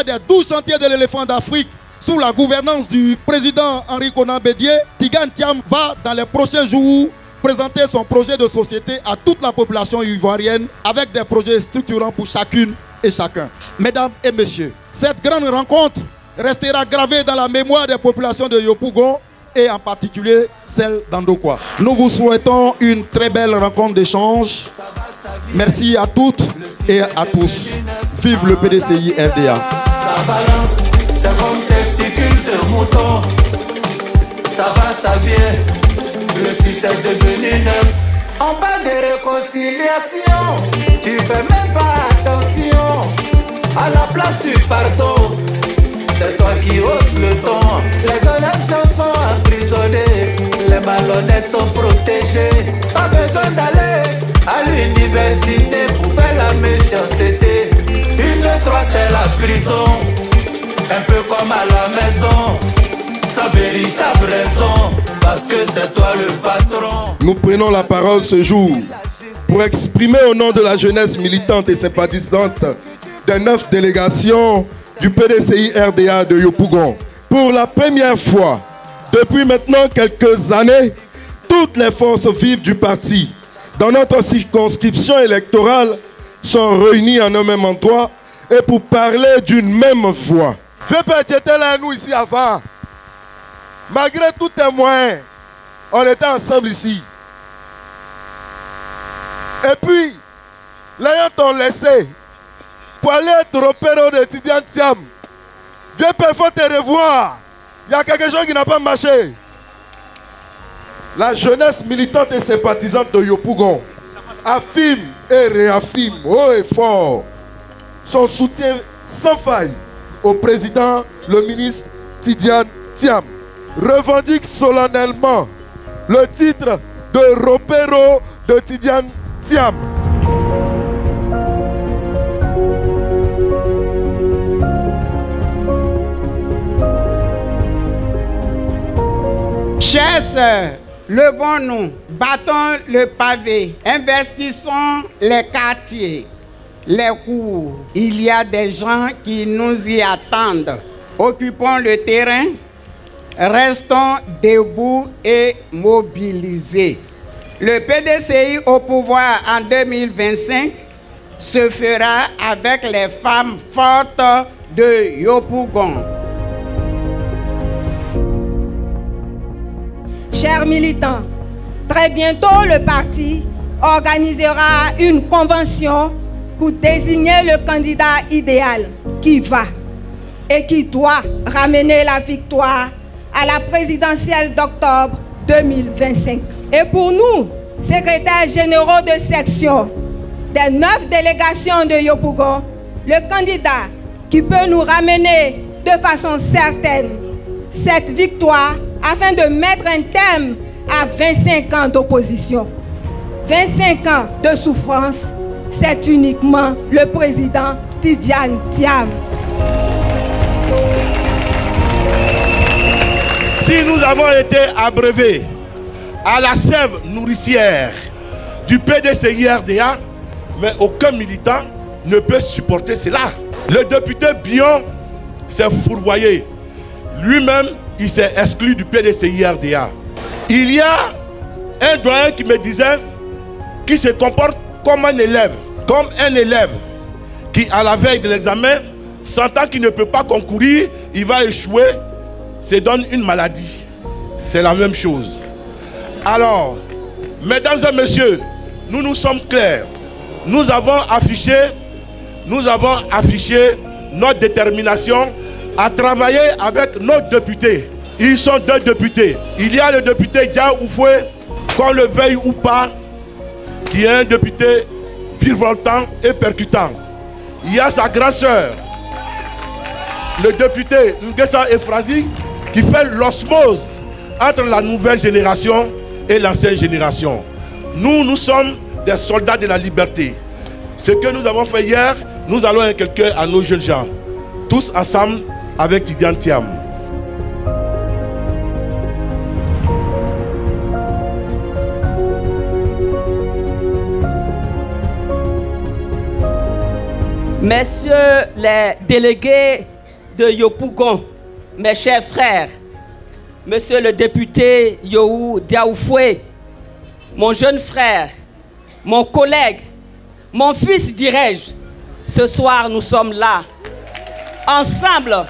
cadre des 12 chantiers de l'éléphant d'Afrique, sous la gouvernance du président Henri Konan Bédié, Tidiane Thiam va dans les prochains jours présenter son projet de société à toute la population ivoirienne avec des projets structurants pour chacune et chacun. Mesdames et messieurs, cette grande rencontre restera gravée dans la mémoire des populations de Yopougon et en particulier celle d'Andokwa. Nous vous souhaitons une très belle rencontre d'échange. Merci à toutes et à tous. Vive le PDCI RDA. Ça balance, c'est comme testicules de mouton. Ça va, ça vient, le 6 est devenu 9. On parle de réconciliation, tu fais même pas attention. À la place du pardon, c'est toi qui hausses le ton. Les honnêtes gens sont emprisonnés, les malhonnêtes sont protégés. Pas besoin d'aller à l'université pour faire la méchanceté. 1, 2, 3 c'est la prison, un peu comme à la maison, sans véritable raison, parce que c'est toi le patron. Nous prenons la parole ce jour pour exprimer au nom de la jeunesse militante et sympathisante des 9 délégations du PDCI RDA de Yopougon. Pour la première fois, depuis maintenant quelques années, toutes les forces vives du parti dans notre circonscription électorale sont réunies en un même endroit et pour parler d'une même voix. VP était là nous ici avant. Malgré tous les moyens, on était ensemble ici. Et puis, l'ayant on laissé pour aller être repéré de Tidiane Thiam. VP, il faut te revoir. Il y a quelque chose qui n'a pas marché. La jeunesse militante et sympathisante de Yopougon affirme et réaffirme haut et fort son soutien sans faille au président, le ministre Tidiane Thiam. Revendique solennellement le titre de repéro de Tidiane Thiam. Chers sœurs, levons-nous, battons le pavé, investissons les quartiers, les cours. Il y a des gens qui nous y attendent. Occupons le terrain, restons debout et mobilisés. Le PDCI au pouvoir en 2025 se fera avec les femmes fortes de Yopougon. Chers militants, très bientôt le parti organisera une convention pour désigner le candidat idéal qui va et qui doit ramener la victoire à la présidentielle d'octobre 2025. Et pour nous, secrétaires généraux de section des 9 délégations de Yopougon, le candidat qui peut nous ramener de façon certaine cette victoire afin de mettre un terme à 25 ans d'opposition. 25 ans de souffrance, c'est uniquement le président Tidiane Thiam. Si nous avons été abreuvés à la sève nourricière du PDCI RDA, mais aucun militant ne peut supporter cela. Le député Bion s'est fourvoyé. Lui-même, il s'est exclu du PDCI RDA. Il y a un doyen qui me disait qu'il se comporte comme un élève qui, à la veille de l'examen, sentant qu'il ne peut pas concourir, il va échouer, se donne une maladie. C'est la même chose. Alors, mesdames et messieurs, nous nous sommes clairs. Nous avons affiché notre détermination à travailler avec nos députés. Ils sont 2 députés. Il y a le député Dia Oufoué, qu'on le veuille ou pas, qui est un député virevoltant et percutant. Il y a sa grande sœur, le député Nguessa Efrazi, qui fait l'osmose entre la nouvelle génération et l'ancienne génération. Nous sommes des soldats de la liberté. Ce que nous avons fait hier, nous allons inculquer à nos jeunes gens. Tous ensemble avec Tidiane Thiam. Messieurs les délégués de Yopougon, mes chers frères, monsieur le député Yohou Diaoufoué, mon jeune frère, mon collègue, mon fils, dirais-je, ce soir nous sommes là, ensemble,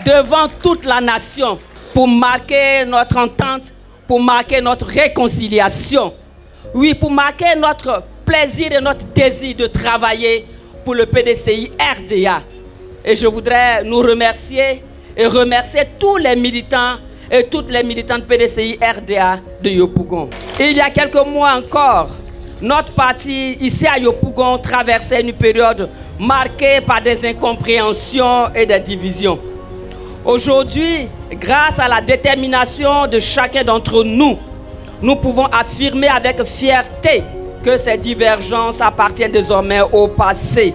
devant toute la nation, pour marquer notre entente, pour marquer notre réconciliation. Oui, pour marquer notre plaisir et notre désir de travailler pour le PDCI RDA. Et je voudrais nous remercier et remercier tous les militants et toutes les militantes PDCI RDA de Yopougon. Il y a quelques mois encore, notre parti ici à Yopougon traversait une période marquée par des incompréhensions et des divisions. Aujourd'hui, grâce à la détermination de chacun d'entre nous, nous pouvons affirmer avec fierté que ces divergences appartiennent désormais au passé.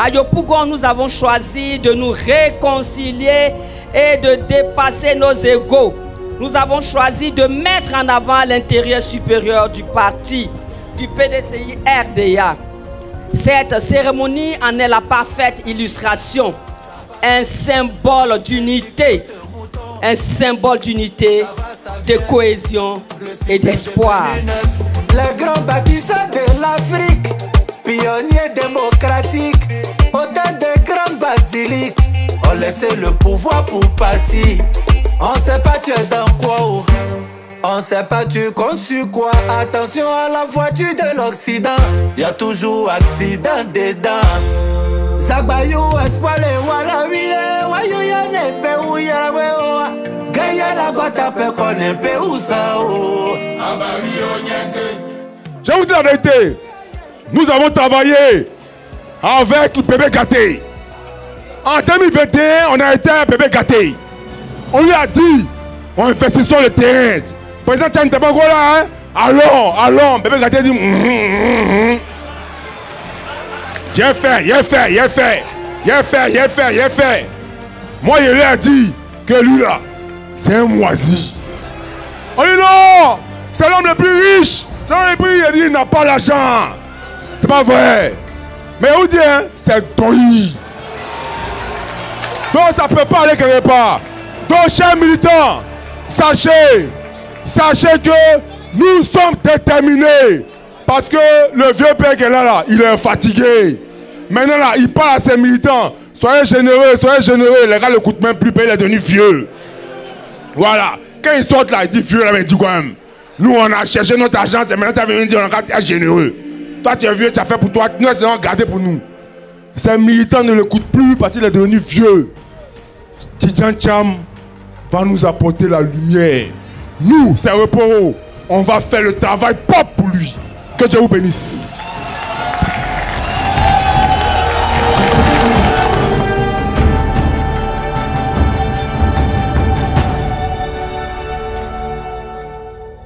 À Yopougon, nous avons choisi de nous réconcilier et de dépasser nos égos. Nous avons choisi de mettre en avant l'intérêt supérieur du parti, du PDCI RDA. Cette cérémonie en est la parfaite illustration, un symbole d'unité, de cohésion et d'espoir. Les grands bâtisseurs de l'Afrique, pionniers démocratiques, autant de grandes basiliques, ont laissé le pouvoir pour partir. On sait pas tu es dans quoi, oh. On sait pas tu comptes sur quoi. Attention à la voiture de l'Occident, y a toujours accident dedans. Sabayou espoir les wala wile, wayou yane pe ou yarawe o. Gagne la gota pe konen pe ou sa o. Je vous dis la vérité, nous avons travaillé avec le bébé gâté. En 2021, on a été un bébé gâté. On lui a dit, on investit sur le terrain. Président Tchane n'était pas là, hein? Allons, bébé gâté dit, J'ai fait. Moi, je lui ai dit que lui là, c'est un moisi. On dit non, c'est l'homme le plus riche. C'est l'homme le plus riche. Il dit, il n'a pas l'argent. C'est pas vrai. Mais on dit, hein, c'est Doyi. Donc ça ne peut pas aller quelque part. Donc, chers militants, sachez que nous sommes déterminés. Parce que le vieux père qui est là, il est fatigué. Maintenant, là, il parle à ses militants. Soyez généreux. Les gars ne l'écoutent même plus, il est devenu vieux. Voilà. Quand ils sortent là, ils disent vieux, là, mais ils disent quand même. Nous, on a cherché notre argent, c'est maintenant tu as venu dire on a été généreux. Toi, tu es vieux, tu as fait pour toi, nous, c'est gardé pour nous. Ces militants ne l'écoutent plus parce qu'il est devenu vieux. Tidjane Thiam va nous apporter la lumière. Nous, c'est Reporo, on va faire le travail propre pour lui. Que Dieu vous bénisse.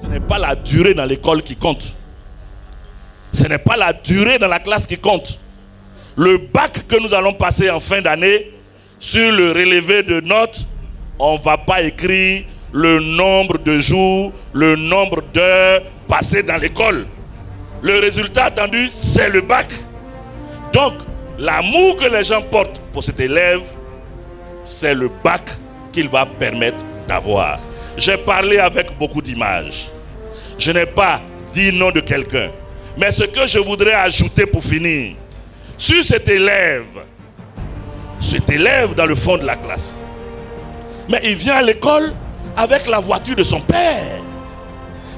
Ce n'est pas la durée dans l'école qui compte. Ce n'est pas la durée dans la classe qui compte. Le bac que nous allons passer en fin d'année, sur le relevé de notes, on ne va pas écrire le nombre de jours, le nombre d'heures passées dans l'école. Le résultat attendu, c'est le bac. Donc, l'amour que les gens portent pour cet élève, c'est le bac qu'il va permettre d'avoir. J'ai parlé avec beaucoup d'images. Je n'ai pas dit nom de quelqu'un. Mais ce que je voudrais ajouter pour finir, sur cet élève dans le fond de la classe, mais il vient à l'école avec la voiture de son père.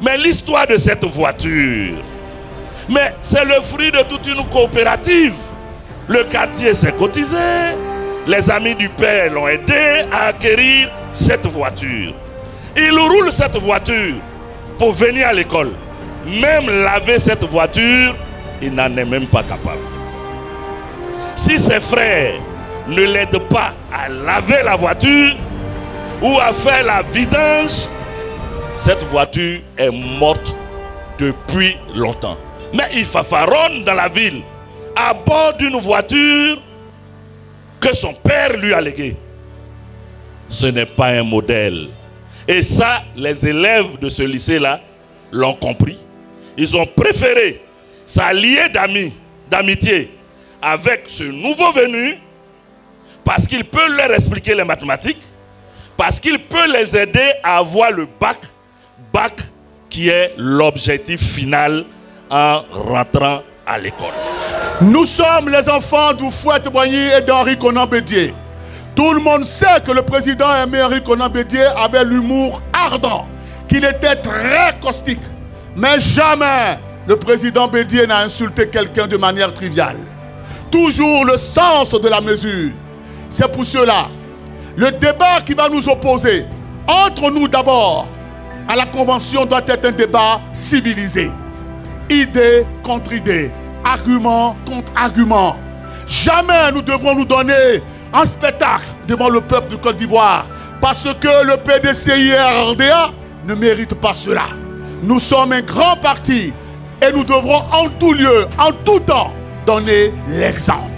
Mais l'histoire de cette voiture, mais c'est le fruit de toute une coopérative. Le quartier s'est cotisé, les amis du père l'ont aidé à acquérir cette voiture. Il roule cette voiture pour venir à l'école. Même laver cette voiture, il n'en est même pas capable. Si ses frères ne l'aident pas à laver la voiture ou à faire la vidange, cette voiture est morte depuis longtemps. Mais il fanfaronne dans la ville à bord d'une voiture que son père lui a léguée. Ce n'est pas un modèle. Et ça, les élèves de ce lycée-là l'ont compris. Ils ont préféré s'allier d'amitié avec ce nouveau venu Parce qu'il peut leur expliquer les mathématiques, parce qu'il peut les aider à avoir le bac qui est l'objectif final en rentrant à l'école. Nous sommes les enfants d'Houphouët-Boigny et d'Henri Konan Bédié. Tout le monde sait que le président aimé Henri Konan Bédié avait l'humour ardent, qu'il était très caustique. Mais jamais le président Bédié n'a insulté quelqu'un de manière triviale. Toujours le sens de la mesure. C'est pour cela, le débat qui va nous opposer, entre nous d'abord, à la convention doit être un débat civilisé. Idée contre idée, argument contre argument. Jamais nous devrons nous donner un spectacle devant le peuple du Côte d'Ivoire parce que le PDCI-RDA ne mérite pas cela. Nous sommes un grand parti et nous devrons en tout lieu, en tout temps, donner l'exemple.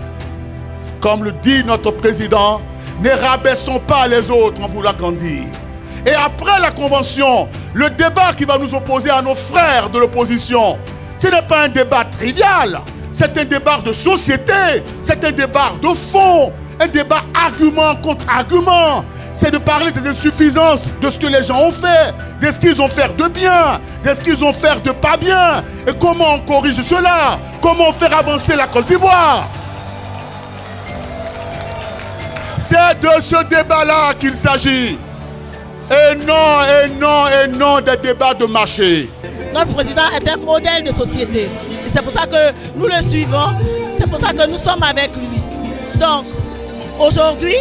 Comme le dit notre président, ne rabaissons pas les autres en voulant grandir. Et après la convention, le débat qui va nous opposer à nos frères de l'opposition, ce n'est pas un débat trivial, c'est un débat de société, c'est un débat de fond, un débat argument contre argument. C'est de parler des insuffisances de ce que les gens ont fait, de ce qu'ils ont fait de bien, de ce qu'ils ont fait de pas bien, et comment on corrige cela, comment faire avancer la Côte d'Ivoire. C'est de ce débat-là qu'il s'agit. Et non des débats de marché. Notre président est un modèle de société. Et c'est pour ça que nous le suivons, c'est pour ça que nous sommes avec lui. Donc, aujourd'hui,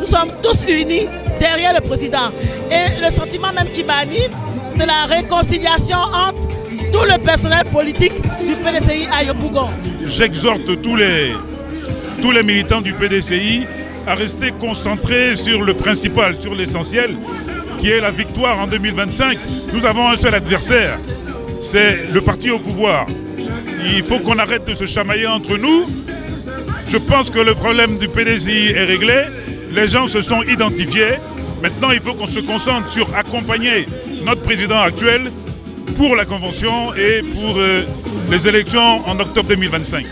nous sommes tous unis derrière le président. Et le sentiment même qui m'anime, c'est la réconciliation entre tout le personnel politique du PDCI à Yopougon. J'exhorte tous les militants du PDCI à rester concentrés sur le principal, sur l'essentiel, qui est la victoire en 2025. Nous avons un seul adversaire, c'est le parti au pouvoir. Il faut qu'on arrête de se chamailler entre nous. Je pense que le problème du PDCI est réglé. Les gens se sont identifiés. Maintenant, il faut qu'on se concentre sur accompagner notre président actuel pour la convention et pour les élections en octobre 2025.